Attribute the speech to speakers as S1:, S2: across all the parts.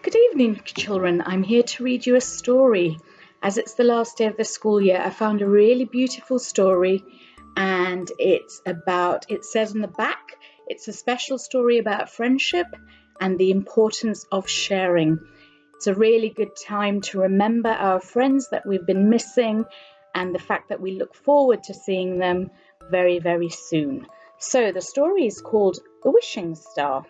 S1: Good evening, children. I'm here to read you a story. As it's the last day of the school year, I found a really beautiful story, and it says on the back, it's a special story about friendship and the importance of sharing. It's a really good time to remember our friends that we've been missing and the fact that we look forward to seeing them very, very soon. So the story is called The Wishing Star.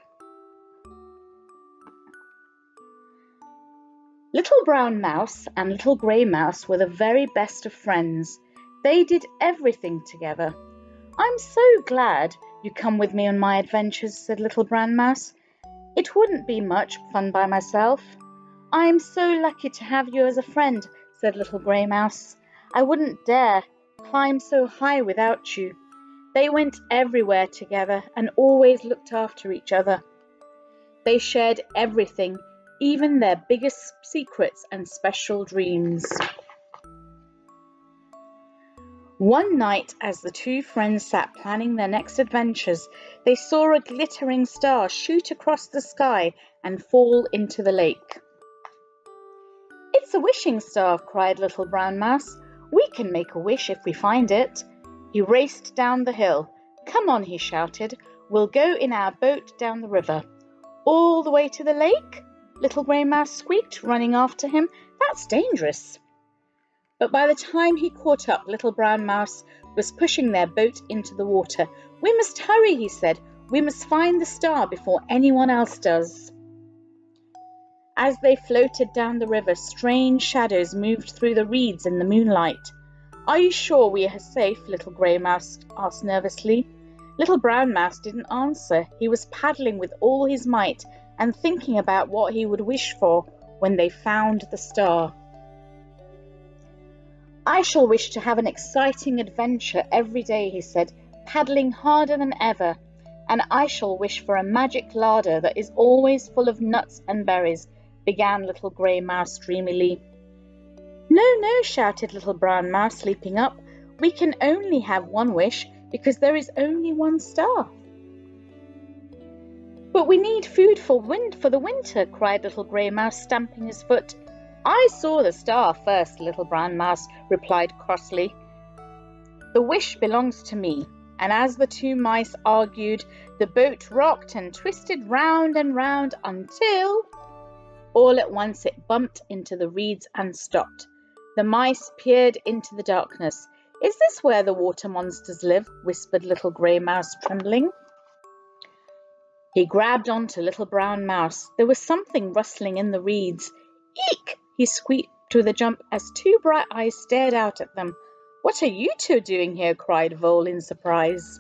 S1: Little Brown Mouse and Little Grey Mouse were the very best of friends. They did everything together. "I'm so glad you come with me on my adventures," said Little Brown Mouse. "It wouldn't be much fun by myself." "I'm so lucky to have you as a friend," said Little Grey Mouse. "I wouldn't dare climb so high without you." They went everywhere together and always looked after each other. They shared everything, even their biggest secrets and special dreams. One night, as the two friends sat planning their next adventures, they saw a glittering star shoot across the sky and fall into the lake. "It's a wishing star," cried Little Brown Mouse. "We can make a wish if we find it." He raced down the hill. "Come on," he shouted. "We'll go in our boat down the river." "All the way to the lake?" Little Grey Mouse squeaked, running after him. "That's dangerous." But by the time he caught up, Little Brown Mouse was pushing their boat into the water. "We must hurry," he said. "We must find the star before anyone else does." As they floated down the river, strange shadows moved through the reeds in the moonlight. "Are you sure we are safe?" Little Grey Mouse asked nervously. Little Brown Mouse didn't answer. He was paddling with all his might and thinking about what he would wish for when they found the star. "I shall wish to have an exciting adventure every day," he said, paddling harder than ever. "And I shall wish for a magic larder that is always full of nuts and berries," began Little Grey Mouse dreamily. "No, no," shouted Little Brown Mouse, leaping up. "We can only have one wish because there is only one star." "But we need food for the winter," cried Little Grey Mouse, stamping his foot. "I saw the star first," Little Brown Mouse replied crossly. "The wish belongs to me." And as the two mice argued, the boat rocked and twisted round and round until, all at once, it bumped into the reeds and stopped. The mice peered into the darkness. "Is this where the water monsters live?" whispered Little Grey Mouse, trembling. He grabbed onto Little Brown Mouse. There was something rustling in the reeds. "Eek!" he squeaked with a jump as two bright eyes stared out at them. "What are you two doing here?" cried Vole in surprise.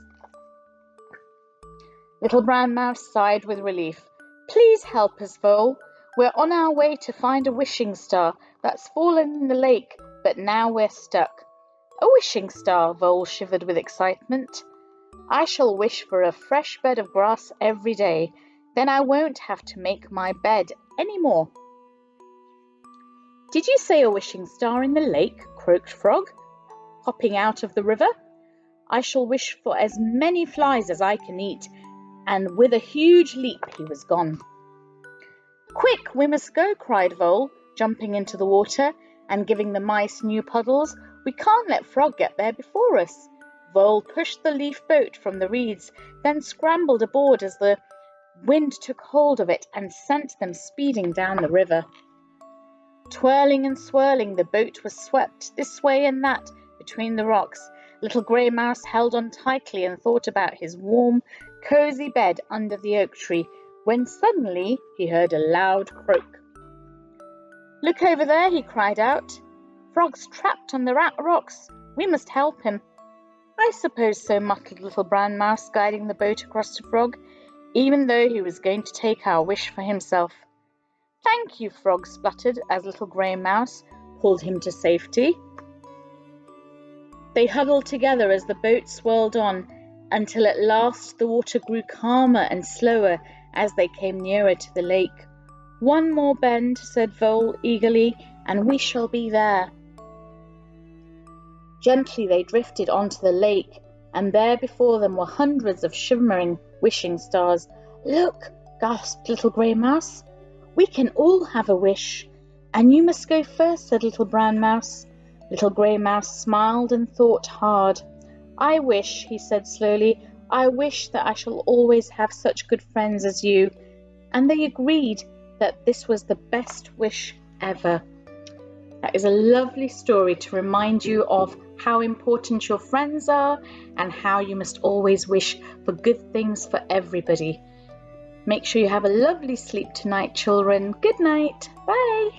S1: Little Brown Mouse sighed with relief. "Please help us, Vole. We're on our way to find a wishing star that's fallen in the lake, but now we're stuck." "A wishing star?" Vole shivered with excitement. "I shall wish for a fresh bed of grass every day. Then I won't have to make my bed any more." "Did you say a wishing star in the lake?" croaked Frog, hopping out of the river. "I shall wish for as many flies as I can eat." And with a huge leap he was gone. "Quick, we must go," cried Vole, jumping into the water and giving the mice new puddles. "We can't let Frog get there before us." Vole pushed the leaf boat from the reeds, then scrambled aboard as the wind took hold of it and sent them speeding down the river. Twirling and swirling, the boat was swept this way and that between the rocks. Little Grey Mouse held on tightly and thought about his warm, cosy bed under the oak tree, when suddenly he heard a loud croak. "Look over there," he cried out. "Frog's trapped on the rocks. We must help him." "I suppose so," muttered Little Brown Mouse, guiding the boat across to Frog, even though he was going to take our wish for himself. "Thank you," Frog spluttered as Little Grey Mouse pulled him to safety. They huddled together as the boat swirled on, until at last the water grew calmer and slower as they came nearer to the lake. "One more bend," said Vole eagerly, "and we shall be there." Gently they drifted onto the lake, and there before them were hundreds of shimmering wishing stars. "Look!" gasped Little Grey Mouse. "We can all have a wish, and you must go first," said Little Brown Mouse. Little Grey Mouse smiled and thought hard. "I wish," he said slowly, "I wish that I shall always have such good friends as you." And they agreed that this was the best wish ever. That is a lovely story to remind you of how important your friends are and how you must always wish for good things for everybody. Make sure you have a lovely sleep tonight, children. Good night. Bye.